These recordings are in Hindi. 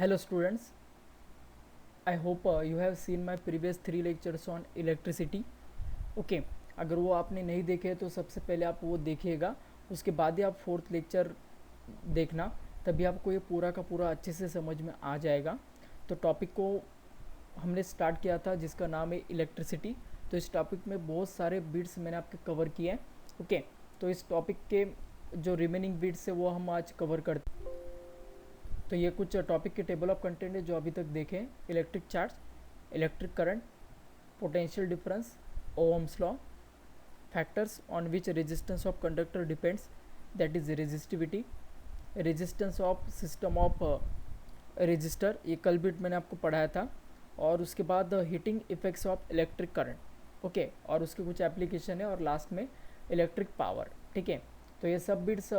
Hello students, I hope you have seen my previous 3 lectures on electricity. Okay, अगर वो आपने नहीं देखे तो सबसे पहले आप वो देखिएगा, उसके बाद ही आप 4th लेक्चर देखना, तभी आपको ये पूरा का पूरा अच्छे से समझ में आ जाएगा। तो टॉपिक को हमने स्टार्ट किया था जिसका नाम है इलेक्ट्रिसिटी। तो इस टॉपिक में बहुत सारे बिट्स मैंने आपके कवर किए हैं। ओके, तो इस टॉपिक के जो रिमेनिंग बिट्स है वो हम आज कवर करते हैं। तो ये कुछ टॉपिक के टेबल ऑफ कंटेंट है जो अभी तक देखें: electric charge, electric current, potential difference, ohm's law, factors on which resistance of conductor depends, that is resistivity, resistance of system of resistor, ये कल भी मैंने आपको पढ़ाया था। और उसके बाद heating effects of electric current. Okay, और उसके कुछ एप्लीकेशन है, और लास्ट में इलेक्ट्रिक पावर। ठीक है, तो ये सब बिट्स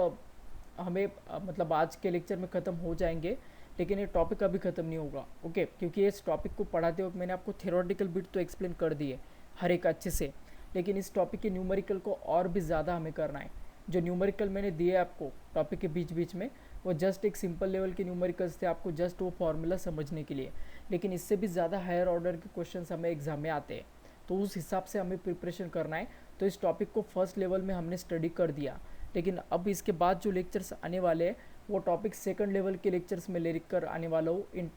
हमें मतलब आज के लेक्चर में ख़त्म हो जाएंगे, लेकिन ये टॉपिक अभी ख़त्म नहीं होगा। ओके, क्योंकि इस टॉपिक को पढ़ाते वक्त मैंने आपको थ्योरेटिकल बिट तो एक्सप्लेन कर दिए हर एक अच्छे से, लेकिन इस टॉपिक के न्यूमेरिकल को और भी ज़्यादा हमें करना है। जो न्यूमेरिकल मैंने दिए आपको टॉपिक के बीच बीच में, वो जस्ट एक सिंपल लेवल के न्यूमेरिकल्स थे, आपको जस्ट वो फार्मूला समझने के लिए। लेकिन इससे भी ज़्यादा हायर ऑर्डर के क्वेश्चंस हमें एग्जाम में आते हैं, तो उस हिसाब से हमें प्रिपरेशन करना है। तो इस टॉपिक को फर्स्ट लेवल में हमने स्टडी कर दिया, लेकिन अब इसके बाद जो लेक्चर्स आने वाले हैं वो टॉपिक सेकंड लेवल के लेक्चर्स में ले कर आने वाला हूँ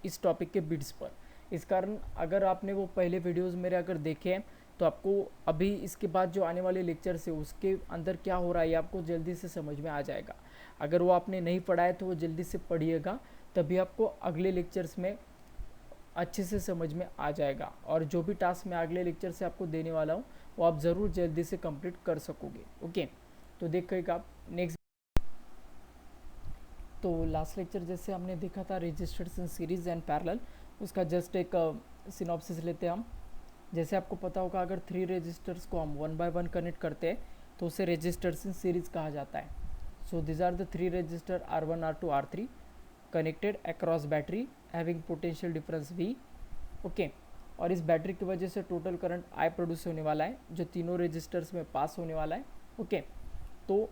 इस टॉपिक के बिट्स पर। इस कारण अगर आपने वो पहले वीडियोस मेरे अगर देखे हैं तो आपको अभी इसके बाद जो आने वाले लेक्चर्स है उसके अंदर क्या हो रहा है ये आपको जल्दी से समझ में आ जाएगा। अगर वो आपने नहीं पढ़ा है तो वो जल्दी से पढ़िएगा, तभी आपको अगले लेक्चर्स में अच्छे से समझ में आ जाएगा। और जो भी टास्क मैं अगले लेक्चर से आपको देने वाला हूँ वो आप ज़रूर जल्दी से कंप्लीट कर सकोगे। ओके, तो देखिएगा आप नेक्स्ट। तो लास्ट लेक्चर जैसे हमने देखा था resistors in series and parallel, उसका जस्ट एक सिनॉप्सिस लेते हैं हम। जैसे आपको पता होगा, अगर 3 रजिस्टर्स को हम 1 बाय 1 कनेक्ट करते हैं तो उसे रजिस्टर्स इन सीरीज़ कहा जाता है। So these are the 3 resistor R1, R2, R3 connected across battery having potential difference V। Okay, और इस बैटरी की वजह से टोटल करंट I प्रोड्यूस होने वाला है जो तीनों रजिस्टर्स में पास होने वाला है। ओके, तो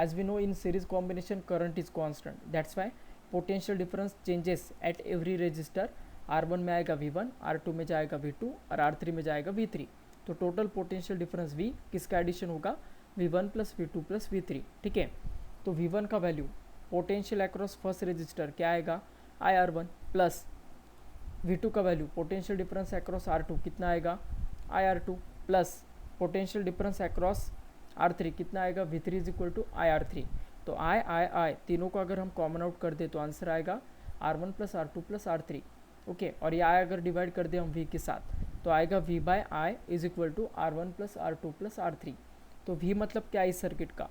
as we know in series combination current is constant, that's why potential difference changes at every register। R1 में आएगा V1, R2 में जाएगा V2 और R3 में जाएगा V3। तो टोटल पोटेंशियल डिफरेंस V किसका एडिशन होगा? V1 plus V2 plus V3। ठीक है, तो V1 का value potential across first resistor क्या आएगा? IR1 प्लस V2 का value potential difference across R2 कितना आएगा? IR2 plus potential difference across R3 कितना आएगा? V3 is equal to IR3। तो I तीनों को अगर हम कॉमन आउट कर दे तो आंसर आएगा R1 plus R2 plus R3। Okay, और ये I अगर डिवाइड कर दे हम V के साथ तो आएगा V by I is equal to R1 plus R2 plus R3। तो V मतलब क्या है इस सर्किट का?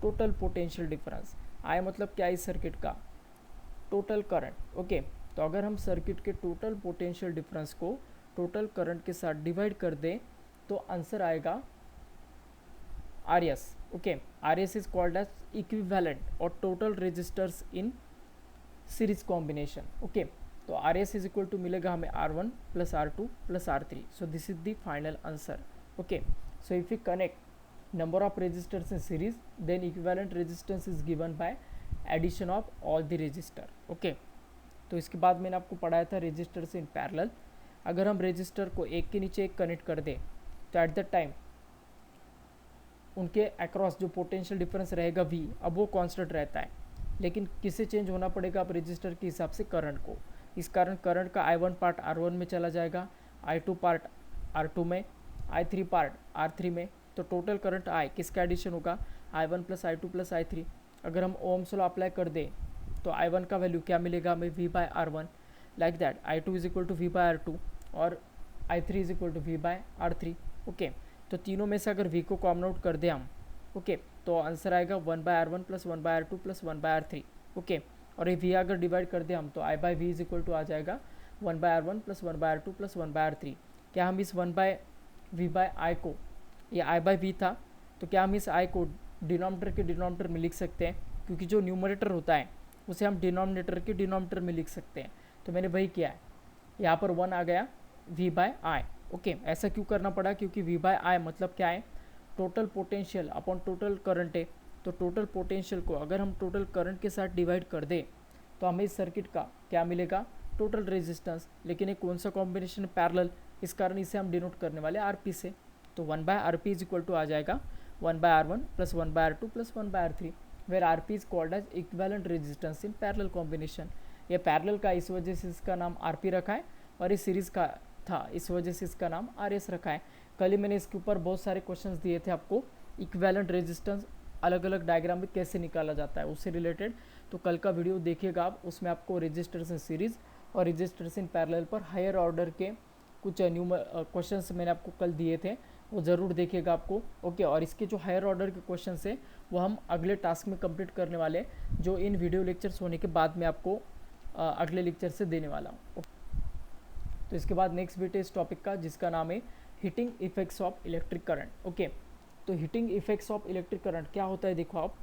Total potential difference. I मतलब क्या है इस सर्किट का? Total current. ओके, तो अगर हम सर्किट के टोटल पोटेंशियल डिफरेंस को टोटल करंट के साथ डिवाइड कर दें तो आंसर आएगा RS। Okay, RS is called as equivalent or total resistors in series combination. Okay, तो RS इज इक्वल टू मिलेगा हमें R1 plus R2 plus R3। So this is the final answer. Okay, so if you connect number of resistors in series then equivalent resistance is given by addition of all the register. Okay, तो इसके बाद मैंने आपको पढ़ाया था रजिस्टर्स इन पैरेलल। अगर हम रजिस्टर को एक के नीचे एक कनेक्ट कर दें तो एट द टाइम उनके अक्रॉस जो पोटेंशियल डिफरेंस रहेगा V, अब वो कांस्टेंट रहता है, लेकिन किससे चेंज होना पड़ेगा? आप रजिस्टर के हिसाब से करंट को। इस कारण करंट का I1 पार्ट R1 में चला जाएगा, I2 पार्ट R2 में, I3 पार्ट R3 में। तो टोटल करंट I किसका एडिशन होगा? I1 plus I2 plus I3। अगर हम ओम्स लॉ अप्लाई कर दें तो I1 का वैल्यू क्या मिलेगा हमें? V by R1। Like that I2 is equal to V by R2 और I3 is equal to V by R3। Okay, तो तीनों में से अगर V को कॉमन आउट कर दें हम, ओके, तो आंसर आएगा 1 by R1 plus 1 by R2 plus 1 by R3। Okay, और ये V अगर डिवाइड कर दें हम तो I by V is equal to आ जाएगा 1 by R1 plus 1 by R2 plus 1 by R3। क्या हम इस 1 बाय V बाय I को, ये I बाय V था, तो क्या हम इस I को डिनोमिनेटर के डिनोमिनेटर में लिख सकते हैं? क्योंकि जो न्यूमरेटर होता है उसे हम डिनोमिनेटर के डिनोमिनेटर में लिख सकते हैं। तो मैंने वही किया है, यहाँ पर 1 आ गया V बाय I। ओके, ऐसा क्यों करना पड़ा? क्योंकि V बाय I मतलब क्या है? Total potential upon total current है। तो टोटल पोटेंशियल को अगर हम टोटल करंट के साथ डिवाइड कर दें तो हमें इस सर्किट का क्या मिलेगा, टोटल रेजिस्टेंस। लेकिन ये कौन सा कॉम्बिनेशन पैरेलल, इस कारण इसे हम डिनोट करने वाले आर पी से। तो 1/RP इज इक्वल टू आ जाएगा 1/R1 plus 1/R2 plus 1/R3, where R P is called as equivalent resistance in parallel combination. ये पैरेलल का इस वजह से इसका नाम आर पी रखा है, और इस सीरीज़ का था इस वजह से इसका नाम आर एस रखा है। कल ही मैंने इसके ऊपर बहुत सारे क्वेश्चंस दिए थे आपको, इक्विवेलेंट रेजिस्टेंस अलग अलग डायग्राम में कैसे निकाला जाता है उससे रिलेटेड। तो कल का वीडियो देखिएगा आप, उसमें आपको रेजिस्टर्स इन सीरीज़ और रेजिस्टर्स इन पैरेलल पर हायर ऑर्डर के कुछ क्वेश्चंस मैंने आपको कल दिए थे, वो ज़रूर देखिएगा आपको। ओके, और इसके जो हायर ऑर्डर के क्वेश्चन है वो हम अगले टास्क में कंप्लीट करने वाले, जो इन वीडियो लेक्चर्स होने के बाद में आपको अगले लेक्चर से देने वाला हूँ। तो इसके बाद नेक्स्ट बीट है इस टॉपिक का, जिसका नाम है heating effects of electric current. Okay, तो heating effects of electric current क्या होता है, देखो आप,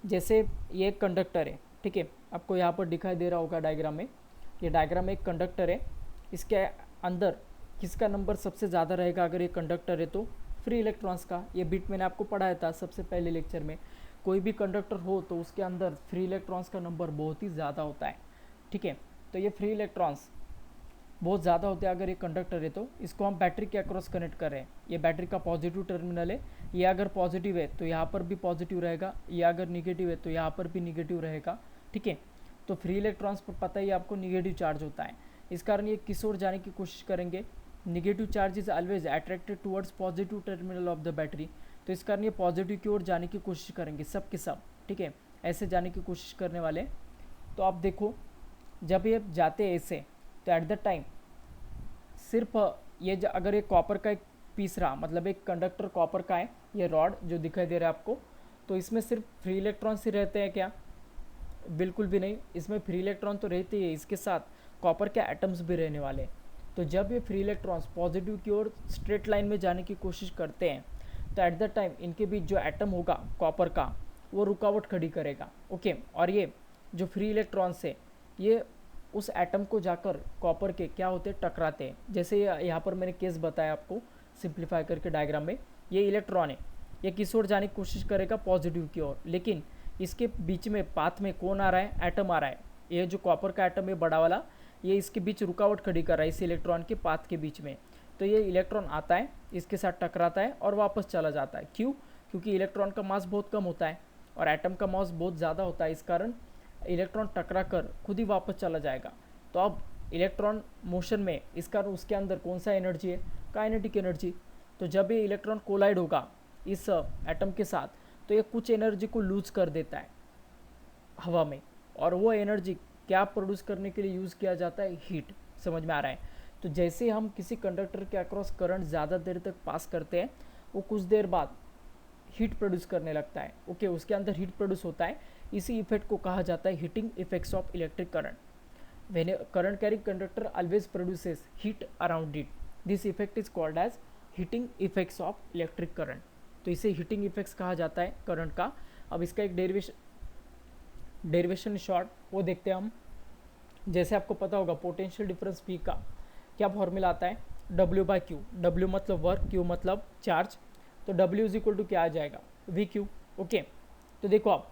जैसे ये एक कंडक्टर है, ठीक है, आपको यहाँ पर दिखाई दे रहा होगा डायग्राम में, ये डायग्राम में एक कंडक्टर है, इसके अंदर किसका नंबर सबसे ज़्यादा रहेगा अगर ये कंडक्टर है तो फ्री इलेक्ट्रॉन्स का। ये बिट मैंने आपको पढ़ाया था सबसे पहले लेक्चर में, कोई भी कंडक्टर हो तो उसके अंदर फ्री इलेक्ट्रॉन्स का नंबर बहुत ही ज़्यादा होता है, ठीक है। तो ये फ्री इलेक्ट्रॉन्स बहुत ज़्यादा होते हैं अगर ये कंडक्टर है तो इसको हम बैटरी के अक्रॉस कनेक्ट कर रहे हैं। ये बैटरी का पॉजिटिव टर्मिनल है, ये अगर पॉजिटिव है तो यहाँ पर भी पॉजिटिव रहेगा, ये अगर निगेटिव है तो यहाँ पर भी निगेटिव रहेगा, ठीक है। तो फ्री इलेक्ट्रॉन्स पर पता ही आपको निगेटिव चार्ज होता है, इस कारण ये किस ओर जाने की कोशिश करेंगे, negative charge is always attracted towards positive terminal of the battery. तो इस कारण ये पॉजिटिव की ओर जाने की कोशिश करेंगे सब के सब, ठीक है, ऐसे जाने की कोशिश करने वाले। तो आप देखो जब ये जाते हैं ऐसे, तो एट द टाइम सिर्फ ये अगर ये कॉपर का एक पीस रहा, मतलब एक कंडक्टर कॉपर का है, ये रॉड जो दिखाई दे रहा है आपको, तो इसमें सिर्फ फ्री इलेक्ट्रॉन्स ही रहते हैं क्या, बिल्कुल भी नहीं, इसमें फ्री इलेक्ट्रॉन तो रहते ही है, इसके साथ कॉपर के एटम्स भी रहने वाले। तो जब ये फ्री इलेक्ट्रॉन्स पॉजिटिव की ओर स्ट्रेट लाइन में जाने की कोशिश करते हैं, तो एट द टाइम इनके बीच जो एटम होगा कॉपर का वो रुकावट खड़ी करेगा, ओके। और ये जो फ्री इलेक्ट्रॉन्स है ये उस एटम को जाकर कॉपर के क्या होते हैं, टकराते हैं। जैसे यहाँ पर मैंने केस बताया आपको सिंप्लीफाई करके डायग्राम में, ये इलेक्ट्रॉन है, ये किस ओर जाने की कोशिश करेगा, पॉजिटिव की ओर, लेकिन इसके बीच में पाथ में कौन आ रहा है, एटम आ रहा है। ये जो कॉपर का एटम है बड़ा वाला, ये इसके बीच रुकावट खड़ी कर रहा है इस इलेक्ट्रॉन के पाथ के बीच में। तो ये इलेक्ट्रॉन आता है, इसके साथ टकराता है और वापस चला जाता है। क्यों? क्योंकि इलेक्ट्रॉन का मास बहुत कम होता है और एटम का मास बहुत ज़्यादा होता है, इस कारण इलेक्ट्रॉन टकरा कर खुद ही वापस चला जाएगा। तो अब इलेक्ट्रॉन मोशन में, इस कारण उसके अंदर कौन सा एनर्जी है, काइनेटिक एनर्जी। तो जब ये इलेक्ट्रॉन कोलाइड होगा इस एटम के साथ, तो ये कुछ एनर्जी को लूज कर देता है हवा में, और वो एनर्जी क्या प्रोड्यूस करने के लिए यूज़ किया जाता है, हीट। समझ में आ रहा है? तो जैसे हम किसी कंडक्टर के अक्रॉस करंट ज़्यादा देर तक पास करते हैं, वो कुछ देर बाद हीट प्रोड्यूस करने लगता है, ओके, उसके अंदर हीट प्रोड्यूस होता है। इसी इफेक्ट को कहा जाता है heating effects of electric current. When a current carrying conductor always produces heat around it, this effect is called as heating effects of electric current। तो इसे हीटिंग इफेक्ट्स कहा जाता है करंट का। अब इसका एक डेरिवेशन शॉर्ट वो देखते हैं हम। जैसे आपको पता होगा पोटेंशियल डिफरेंस P का क्या फॉर्मूला आता है, W/Q। W मतलब वर्क, Q मतलब चार्ज। तो W इज इक्वल टू क्या आ जाएगा, VQ, ओके। तो देखो आप,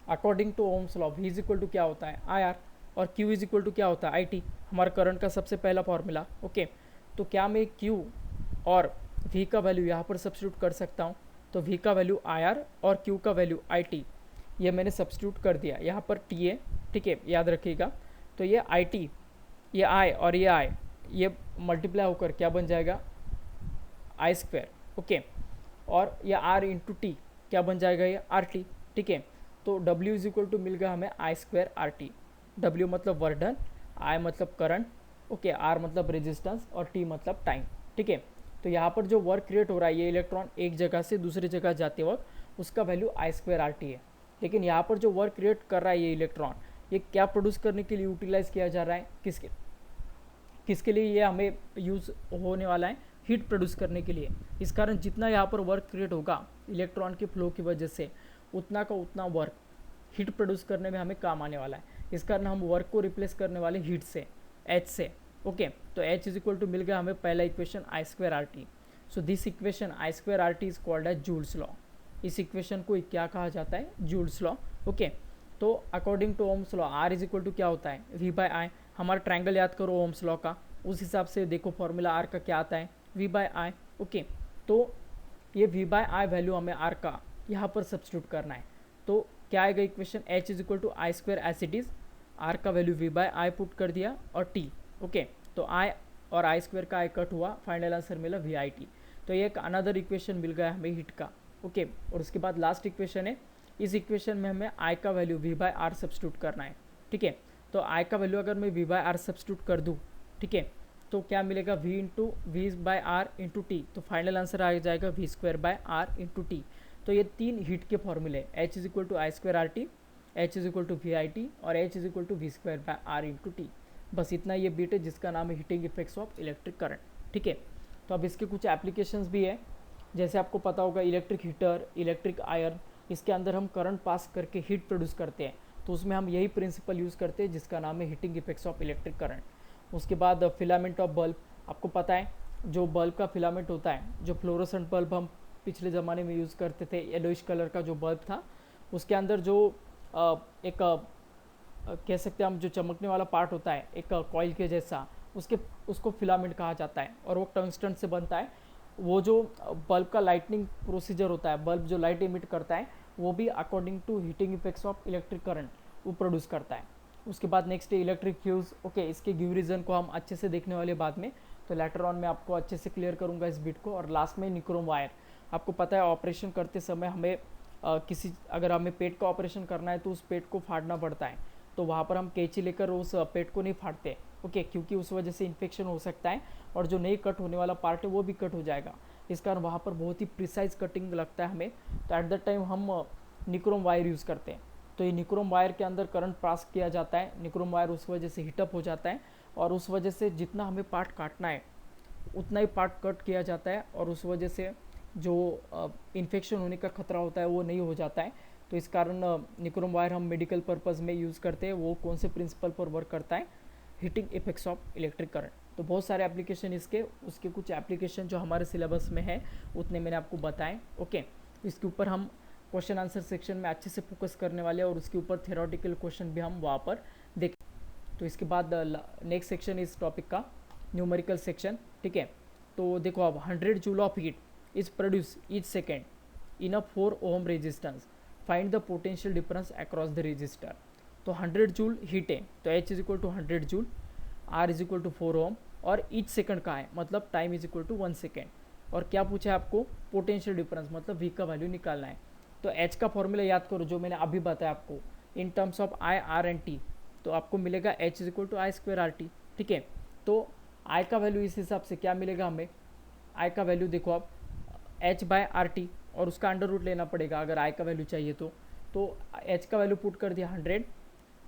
according to Ohm's law V is equal to क्या होता है, IR, और Q इज इक्वल टू क्या होता है, IT, हमारा करंट का सबसे पहला फॉर्मूला, ओके। तो क्या मैं Q और V का वैल्यू यहाँ पर सब्स्टिट्यूट कर सकता हूँ, तो V का वैल्यू IR और Q का वैल्यू IT, ये मैंने सब्स्टिट्यूट कर दिया। यहाँ पर T है, ठीक है, याद रखिएगा। तो ये IT, ये I और ये I, ये मल्टीप्लाई होकर क्या बन जाएगा, I², ओके। और ये R इंटू T क्या बन जाएगा, ये RT, ठीक है। तो W इज इक्वल टू मिल गया हमें I² RT। W मतलब वर्क डन, I मतलब करंट, ओके, R मतलब रेजिस्टेंस और T मतलब टाइम, ठीक है। तो यहाँ पर जो वर्क क्रिएट हो रहा है, ये इलेक्ट्रॉन एक जगह से दूसरी जगह जाते वक्त उसका वैल्यू I² RT है। लेकिन यहाँ पर जो वर्क क्रिएट कर रहा है ये इलेक्ट्रॉन, ये क्या प्रोड्यूस करने के लिए यूटिलाइज किया जा रहा है, किसके लिए ये हमें यूज़ होने वाला है, हीट प्रोड्यूस करने के लिए। इस कारण जितना यहाँ पर वर्क क्रिएट होगा इलेक्ट्रॉन के फ्लो की वजह से, उतना का उतना वर्क हीट प्रोड्यूस करने में हमें काम आने वाला है। इस कारण हम वर्क को रिप्लेस करने वाले हीट से, H से, ओके। तो H इज इक्वल टू मिल गया हमें पहला equation I² RT। So this equation I² RT is called as Joule's law. इस इक्वेशन को क्या कहा जाता है, जूल्स लॉ, ओके। तो according to Ohm's law R is equal to क्या होता है वी बाय आई, हमारा ट्रायंगल याद करो ओम्स लॉ का, उस हिसाब से देखो फॉर्मूला आर का क्या आता है वी बाय आई। ओके, तो ये वी बाय आई वैल्यू हमें आर का यहाँ पर सब्स्टिट्यूट करना है। तो क्या आएगा equation H is equal to I square as it is, R का value V by I put कर दिया और टी। ओके, तो आई और आई स्क्वायर का आई कट हुआ, फाइनल आंसर मिला वी आई टी। तो ये एक अनदर इक्वेशन मिल गया हमें हीट का। ओके, और उसके बाद लास्ट इक्वेशन है, इस इक्वेशन में हमें आई का value V by R substitute करना है। ठीक है, तो आई का वैल्यू अगर मैं वी बाय आर सब्स्टिट्यूट कर दूँ, ठीक है, तो क्या मिलेगा V into V by R into T, तो फाइनल आंसर आ जाएगा V square by R into T. तो ये तीन हीट के फॉर्मूले, H is equal to I square R T, H is equal to V I T और H is equal to V square by R into T. बस इतना ये बिट है जिसका नाम है heating effects of electric current. ठीक है, तो अब इसके कुछ एप्लीकेशंस भी है, जैसे आपको पता होगा इलेक्ट्रिक हीटर, इलेक्ट्रिक आयरन, इसके अंदर हम करंट पास करके हीट प्रोड्यूस करते हैं, तो उसमें हम यही प्रिंसिपल यूज़ करते हैं जिसका नाम है heating effects of electric current. उसके बाद फिलामेंट ऑफ बल्ब, आपको पता है जो बल्ब का फिलामेंट होता है, जो फ्लोरोसेंट बल्ब हम पिछले ज़माने में यूज़ करते थे, येलोइश कलर का जो बल्ब था, उसके अंदर जो एक कह सकते हैं हम जो चमकने वाला पार्ट होता है एक कॉइल के जैसा, उसको फिलामेंट कहा जाता है और वो टंगस्टन से बनता है। वो जो बल्ब का लाइटनिंग प्रोसीजर होता है, बल्ब जो लाइट इमिट करता है, वो भी according to heating effects of electric current वो प्रोड्यूस करता है। उसके बाद नेक्स्ट है इलेक्ट्रिक फ्यूज़। ओके, इसके गिव रीज़न को हम अच्छे से देखने वाले बाद में, तो लेटर ऑन मैं आपको अच्छे से क्लियर करूँगा इस बिट को। और लास्ट में निक्रोम वायर, आपको पता है ऑपरेशन करते समय हमें अगर हमें पेट का ऑपरेशन करना है तो उस पेट को फाड़ना पड़ता है, तो वहाँ पर हम कैंची लेकर उस पेट को नहीं फाड़ते। ओके, क्योंकि उस वजह से इन्फेक्शन हो सकता है और जो नहीं कट होने वाला पार्ट है वो भी कट हो जाएगा, इस कारण वहाँ पर बहुत ही प्रिसाइज कटिंग लगता है हमें। तो एट दैट टाइम हम निक्रोम वायर यूज़ करते हैं। तो ये निक्रोम वायर के अंदर करंट पास किया जाता है, निक्रोम वायर उस वजह से हीटअप हो जाता है और उस वजह से जितना हमें पार्ट काटना है उतना ही पार्ट कट किया जाता है और उस वजह से जो इन्फेक्शन होने का खतरा होता है वो नहीं हो जाता है। तो इस कारण निक्रोम वायर हम मेडिकल पर्पज़ में यूज़ करते हैं। वो कौन से प्रिंसिपल पर वर्क करता है, heating effects of electric current. तो बहुत सारे एप्लीकेशन इसके, उसके कुछ एप्लीकेशन जो हमारे सिलेबस में है उतने मैंने आपको बताएं। ओके, इसके ऊपर हम क्वेश्चन आंसर सेक्शन में अच्छे से फोकस करने वाले हैं और उसके ऊपर थ्योरेटिकल क्वेश्चन भी हम वहाँ पर देखें। तो इसके बाद नेक्स्ट सेक्शन इस टॉपिक का न्यूमेरिकल सेक्शन। ठीक है, तो देखो अब 100 joule of heat is produce each second in a 4 ohm resistance, find the potential difference across the resistor. तो 100 जूल हीट है तो H is equal to 100 joule, R is equal to 4 ohm और ईच सेकंड का है मतलब time is equal to 1 second. और क्या पूछा है आपको, पोटेंशियल डिफरेंस मतलब V का वैल्यू निकालना है। तो H का फॉर्मूला याद करो जो मैंने अभी बताया आपको in terms of I, R and T, तो आपको मिलेगा H is equal to I square R T. ठीक है, तो I का वैल्यू इस हिसाब से क्या मिलेगा हमें, I का वैल्यू देखो आप H बाय आर टी और उसका अंडर रूट लेना पड़ेगा अगर I का वैल्यू चाहिए तो H का वैल्यू पुट कर दिया 100,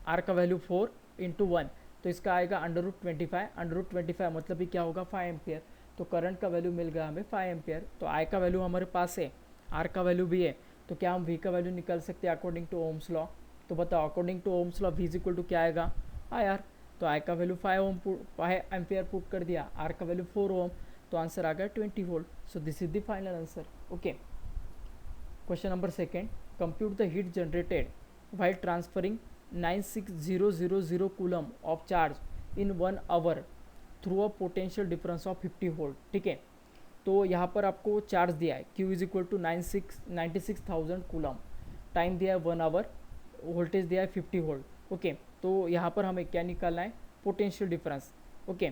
R का वैल्यू 4 इंटू 1, तो इसका आएगा अंडर रूट 25, अंडर रूट 25 मतलब भी क्या होगा 5 एम्पियर। तो करंट का वैल्यू मिल गया हमें 5 एम्पियर। तो I का वैल्यू हमारे पास है, R का वैल्यू भी है, तो क्या हम V का वैल्यू निकाल सकते हैं अकॉर्डिंग टू ओम्स लॉ। तो बताओ according to Ohm's law V is equal to क्या आएगा IR। तो I का वैल्यू 5 एम्पियर पुट कर दिया, R का वैल्यू 4 ओम, तो आंसर आ गया 20 volt. So this is the final answer. Okay, question number second, compute the heat generated while transferring 96000 coulomb of charge in 1 hour through a potential difference of 50 volt। ठीक है, तो यहाँ पर आपको चार्ज दिया है Q is equal to 96,000 coulomb, time दिया है 1 आवर, वोल्टेज दिया है 50 वोल्ट। ओके, तो यहाँ पर हमें क्या निकालना है, पोटेंशियल डिफरेंस। ओके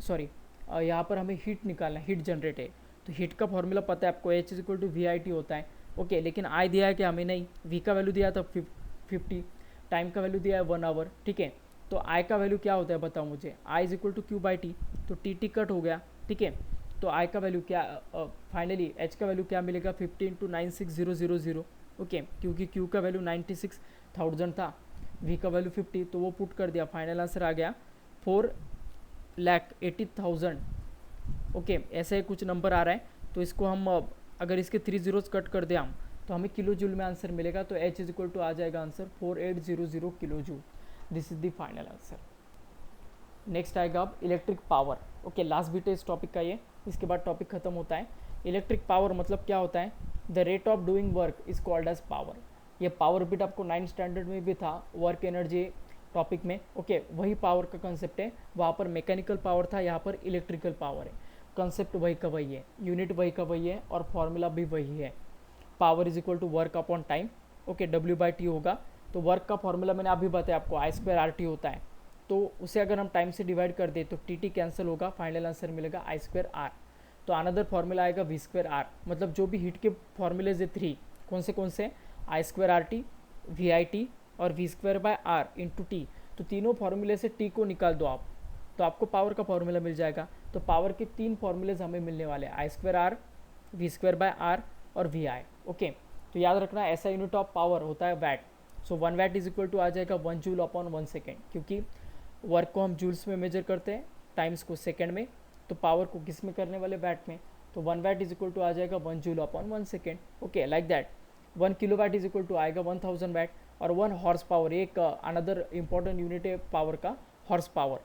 सॉरी, यहाँ पर हमें हीट निकालना है, हीट जनरेट है। तो हीट का फॉर्मूला पता है आपको, H is equal to VIT होता है। ओके, लेकिन I दिया है कि हमें नहीं, V का वैल्यू दिया था 50, टाइम का वैल्यू दिया है 1 आवर। ठीक है, तो I का वैल्यू क्या होता है बताओ मुझे, I is equal to Q by T, तो टी कट हो गया। ठीक है, तो I का वैल्यू क्या, फाइनली H का वैल्यू क्या मिलेगा 50 इंटू 96000। ओके, क्योंकि Q का वैल्यू 96,000 था, V का वैल्यू 50, तो वो पुट कर दिया, फाइनल आंसर आ गया 4,80,000। ओके, ऐसे कुछ नंबर आ रहा है, तो इसको हम अगर इसके 3 जीरोस कट कर दें हम, तो हमें किलो जूल में आंसर मिलेगा। तो H इज इक्वल टू आ जाएगा answer 4800 kilo joule. This is the final answer. Next आएगा अब electric power. Okay, last bit है इस टॉपिक का ये, इसके बाद टॉपिक खत्म होता है। इलेक्ट्रिक पावर मतलब क्या होता है, the rate of doing work is called as power. ये पावर बिट आपको 9 स्टैंडर्ड में भी था, वर्क एनर्जी टॉपिक में। ओके, वही पावर का कंसेप्ट है, वहाँ पर मैकेनिकल पावर था, यहाँ पर इलेक्ट्रिकल पावर है। कंसेप्ट वही का वही है, यूनिट वही का वही है, और फॉर्मूला भी वही है। Power is equal to work upon time. Okay, W/T होगा। तो वर्क का फॉर्मूला मैंने अभी बताया आपको, I²RT होता है। तो उसे अगर हम टाइम से डिवाइड कर दें तो TT कैंसिल होगा, फाइनल आंसर मिलेगा I²R। तो अनदर फॉर्मूला आएगा V²R। मतलब जो भी हीट के फॉर्मूलेज है 3, कौन से I²RT, VIT और V²/R इंटू टी। तो तीनों फॉर्मूले से टी को निकाल दो आप, तो आपको पावर का फॉर्मूला मिल जाएगा। तो पावर के 3 फॉर्मूलेज हमें मिलने वाले हैं, I²R, V²/R और VI। ओके, तो याद रखना ऐसा यूनिट ऑफ पावर होता है watt. So 1 watt is equal to आ जाएगा 1 जूल अपॉन 1 सेकेंड, क्योंकि वर्क को हम जूल्स में मेजर करते हैं, टाइम्स को सेकेंड में, तो पावर को किस में करने वाले, वैट में। तो 1 वैट इज इक्वल टू आ जाएगा 1 joule upon 1 second. Okay, like that. 1 kilo watt is equal to आएगा 1000 वैट। और 1 हॉर्स पावर, एक अनदर इंपॉर्टेंट यूनिट है पावर का, हॉर्स पावर।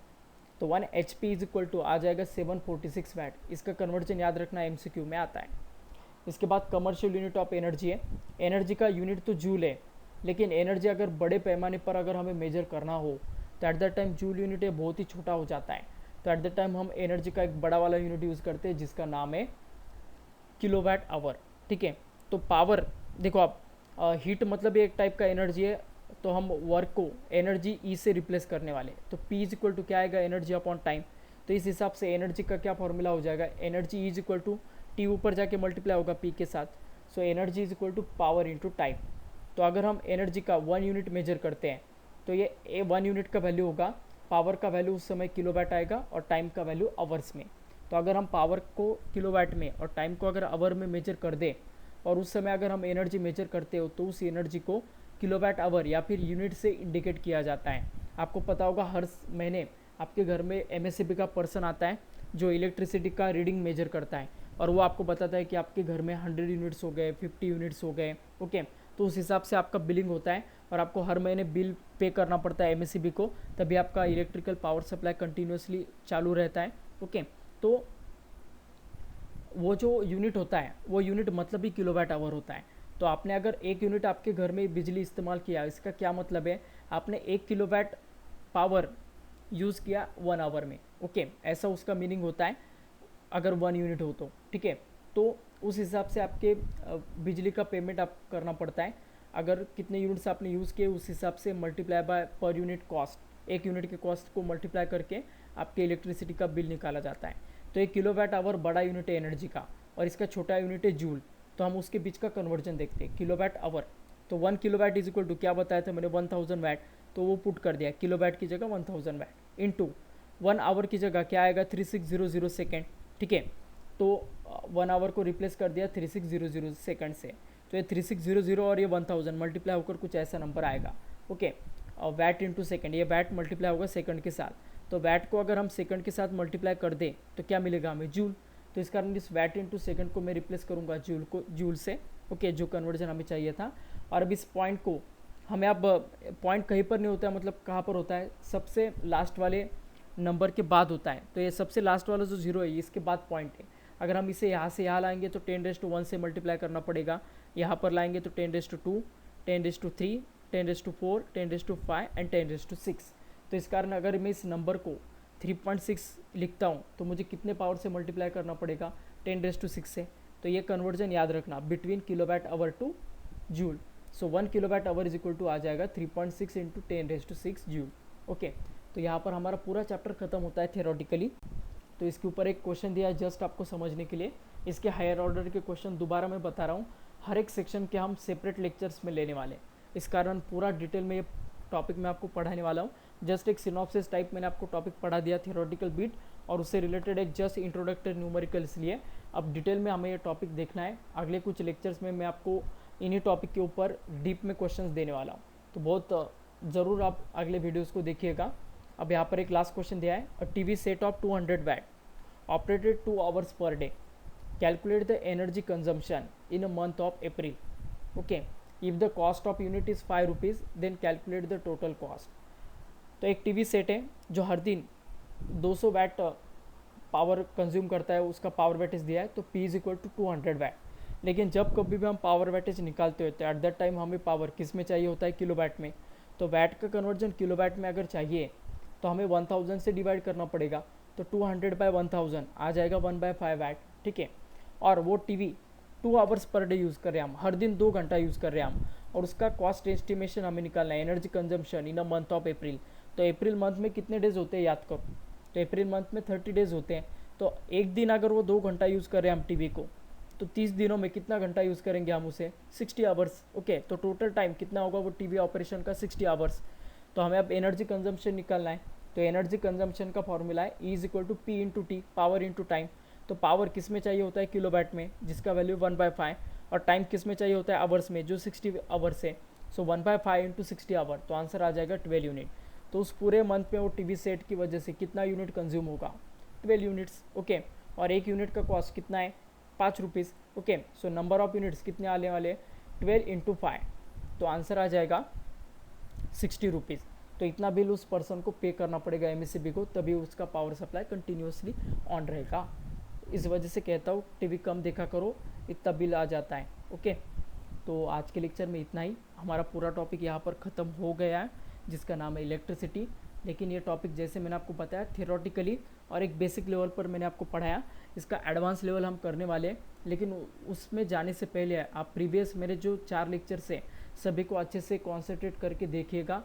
तो 1 HP इज इक्वल टू आ जाएगा 746 वैट। इसका कन्वर्जन याद रखना, MCQ में आता है। इसके बाद कमर्शियल यूनिट ऑफ एनर्जी है। एनर्जी का यूनिट तो जूल है, लेकिन एनर्जी अगर बड़े पैमाने पर अगर हमें मेजर करना हो तो at the time joule unit है बहुत ही छोटा हो जाता है। तो एट द टाइम हम एनर्जी का एक बड़ा वाला यूनिट यूज़ करते हैं जिसका नाम है किलोवाट आवर। ठीक है, तो पावर देखो आप, हीट मतलब एक टाइप का एनर्जी है, तो हम वर्क को एनर्जी ई से रिप्लेस करने वाले। तो P इज इक्वल टू क्या आएगा, एनर्जी अपॉन टाइम। तो इस हिसाब से एनर्जी का क्या फॉर्मूला हो जाएगा, energy is equal to T ऊपर जाके मल्टीप्लाई होगा P के साथ। So energy is equal to power into time. तो अगर हम एनर्जी का 1 यूनिट मेजर करते हैं तो ये 1 यूनिट का वैल्यू होगा, पावर का वैल्यू उस समय किलोवाट आएगा और टाइम का वैल्यू आवर्स में। तो अगर हम पावर को किलोवाट में और टाइम को अगर आवर में मेजर कर दें और उस समय अगर हम एनर्जी मेजर करते हो तो उस एनर्जी को किलोवाट आवर या फिर यूनिट से इंडिकेट किया जाता है। आपको पता होगा हर महीने आपके घर में MSCB का पर्सन आता है जो इलेक्ट्रिसिटी का रीडिंग मेजर करता है, और वो आपको बताता है कि आपके घर में 100 यूनिट्स हो गए, 50 यूनिट्स हो गए। ओके, तो उस हिसाब से आपका बिलिंग होता है और आपको हर महीने बिल पे करना पड़ता है MSCB को, तभी आपका इलेक्ट्रिकल पावर सप्लाई कंटिन्यूसली चालू रहता है। ओके, तो वो जो यूनिट होता है वो यूनिट मतलब ही किलोवाट आवर होता है। तो आपने अगर 1 यूनिट आपके घर में बिजली इस्तेमाल किया, इसका क्या मतलब है, आपने 1 किलोवाट पावर यूज़ किया 1 आवर में। ओके, ऐसा उसका मीनिंग होता है अगर 1 यूनिट हो तो। ठीक है, तो उस हिसाब से आपके बिजली का पेमेंट आप करना पड़ता है। अगर कितने यूनिट्स आपने यूज़ किए उस हिसाब से multiply by per unit cost, 1 unit के कॉस्ट को मल्टीप्लाई करके आपके इलेक्ट्रिसिटी का बिल निकाला जाता है। तो एक किलोवाट आवर बड़ा यूनिट है एनर्जी का और इसका छोटा यूनिट है जूल। तो हम उसके बीच का कन्वर्जन देखते हैं, किलोवाट आवर। तो 1 किलोवाट इज इक्वल टू क्या बताया था मैंने, 1000 वैट। तो वो पुट कर दिया, किलोवाट की जगह 1000 वैट इंटू 1 आवर की जगह क्या आएगा, 3600 सेकेंड। ठीक है, तो 1 आवर को रिप्लेस कर दिया 3600 सेकेंड से। तो ये 3600 और ये 1000 मल्टीप्लाई होकर कुछ ऐसा नंबर आएगा। ओके, वैट इंटू सेकेंड, ये वैट मल्टीप्लाई होगा सेकंड के साथ। तो वैट को अगर हम सेकंड के साथ मल्टीप्लाई कर दें तो क्या मिलेगा हमें, जूल। तो इस कारण इस वैट इंटू सेकंड को मैं रिप्लेस करूँगा जूल से। ओके, जो कन्वर्जन हमें चाहिए था। और अब इस पॉइंट को हमें, अब पॉइंट कहीं पर नहीं होता है, मतलब कहाँ पर होता है, सबसे लास्ट वाले नंबर के बाद होता है। तो ये सबसे लास्ट वाला जो 0 है इसके बाद पॉइंट है। अगर हम इसे यहाँ से यहाँ लाएंगे तो 10⁻1 से मल्टीप्लाई करना पड़ेगा, यहाँ पर लाएंगे तो 10⁻2, 10⁻3, 10⁻4, 10⁻5 एंड 10⁻6। तो इस कारण अगर मैं इस नंबर को 3.6 लिखता हूँ तो मुझे कितने पावर से मल्टीप्लाई करना पड़ेगा, 10⁻6 से। तो ये कन्वर्जन याद रखना, between kilowatt hour to joule. So 1 kilowatt hour is equal to आ जाएगा 3.6 इंटू 10⁻6 जूल। ओके, तो यहाँ पर हमारा पूरा चैप्टर खत्म होता है थियोरेटिकली। तो इसके ऊपर एक क्वेश्चन दिया है जस्ट आपको समझने के लिए। इसके हायर ऑर्डर के क्वेश्चन दोबारा मैं बता रहा हूँ, हर एक सेक्शन के हम सेपरेट लेक्चर्स में लेने वाले हैं, इस कारण पूरा डिटेल में ये टॉपिक मैं आपको पढ़ाने वाला हूँ। जस्ट एक सिनॉप्सिस टाइप मैंने आपको टॉपिक पढ़ा दिया थियोरेटिकल बीट, और उससे रिलेटेड एक जस्ट इंट्रोडक्टरी न्यूमेरिकल, इसलिए अब डिटेल में हमें ये टॉपिक देखना है। अगले कुछ लेक्चर्स में मैं आपको इन्हीं टॉपिक के ऊपर डीप में क्वेश्चंस देने वाला हूँ, तो बहुत ज़रूर आप अगले वीडियोज़ को देखिएगा। अब यहाँ पर एक लास्ट क्वेश्चन दिया है, a TV set of 200 watt operated 2 hours पर day, calculate the energy consumption in a month of April. Okay, if the cost of unit is 5 rupees then calculate the total cost. तो एक टीवी सेट है जो हर दिन 200 वैट पावर कंज्यूम करता है, उसका पावर वैट इस दिया है, तो P is equal to 200 watt. लेकिन जब कभी भी हम पावर वैटेज निकालते होते हैं एट दैट टाइम हमें पावर किस में चाहिए होता है, किलो वैट में। तो वैट का कन्वर्जन किलो वैट में अगर चाहिए तो हमें 1000 से डिवाइड करना पड़ेगा। तो 200/1000 आ जाएगा 1/5 वैट, ठीक है। और वो टीवी 2 आवर्स पर डे यूज़ कर रहे हैं हम, हर दिन 2 घंटा यूज़ कर रहे हैं हम, और उसका कॉस्ट एस्टिमेशन हमें निकालना है, energy consumption in a month of अप्रैल। तो अप्रैल मंथ में कितने डेज होते हैं याद करो। तो अप्रैल मंथ में 30 डेज होते हैं। तो एक दिन अगर वो 2 घंटा यूज़ कर रहे हैं हम टीवी को, तो 30 दिनों में कितना घंटा यूज़ करेंगे हम उसे, 60 आवर्स। ओके, तो टोटल टाइम कितना होगा वो टीवी ऑपरेशन का, 60 आवर्स। तो हमें अब एनर्जी कंजम्पशन निकालना है। तो एनर्जी कंजम्पशन का फॉर्मूला है E = P × T, power into time. तो पावर किस में चाहिए होता है, किलोवाट में, जिसका वैल्यू 1/5, और टाइम किस में चाहिए होता है, आवर्स में, जो 60 आवर्स है। सो 1/5 × 60 आवर, तो आंसर आ जाएगा 12 यूनिट। तो उस पूरे मंथ में वो टीवी सेट की वजह से कितना यूनिट कंज्यूम होगा, 12 यूनिट्स। ओके, और एक यूनिट का कॉस्ट कितना है, 5 rupees. Okay, so number of units कितने आने वाले, 12 × 5, तो आंसर आ जाएगा 60 रुपीज़। तो इतना बिल उस पर्सन को पे करना पड़ेगा, एमएससीबी को, तभी उसका पावर सप्लाई कंटिन्यूसली ऑन रहेगा। इस वजह से कहता हूँ टीवी कम देखा करो, इतना बिल आ जाता है। ओके, तो आज के लेक्चर में इतना ही। हमारा पूरा टॉपिक यहाँ पर ख़त्म हो गया है, जिसका नाम है इलेक्ट्रिसिटी। लेकिन ये टॉपिक जैसे मैंने आपको बताया थियोरेटिकली और एक बेसिक लेवल पर मैंने आपको पढ़ाया, इसका एडवांस लेवल हम करने वाले हैं। लेकिन उसमें जाने से पहले आप प्रीवियस मेरे जो 4 लेक्चर्स हैं सभी को अच्छे से कॉन्सेंट्रेट करके देखिएगा,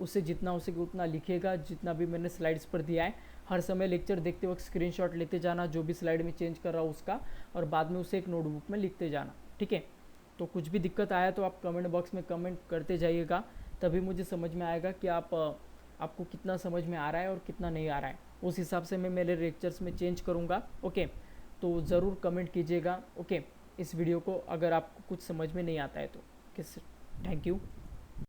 उसे जितना हो सके उतना लिखिएगा, जितना भी मैंने स्लाइड्स पर दिया है। हर समय लेक्चर देखते वक्त स्क्रीनशॉट लेते जाना, जो भी स्लाइड में चेंज कर रहा हूँ उसका, और बाद में उसे एक नोटबुक में लिखते जाना, ठीक है। तो कुछ भी दिक्कत आया तो आप कमेंट बॉक्स में कमेंट करते जाइएगा, तभी मुझे समझ में आएगा कि आपको कितना समझ में आ रहा है और कितना नहीं आ रहा है। उस हिसाब से मैं मेरे लेक्चर्स में चेंज करूँगा। ओके, तो ज़रूर कमेंट कीजिएगा। ओके, इस वीडियो को अगर आपको कुछ समझ में नहीं आता है तो। Thank you.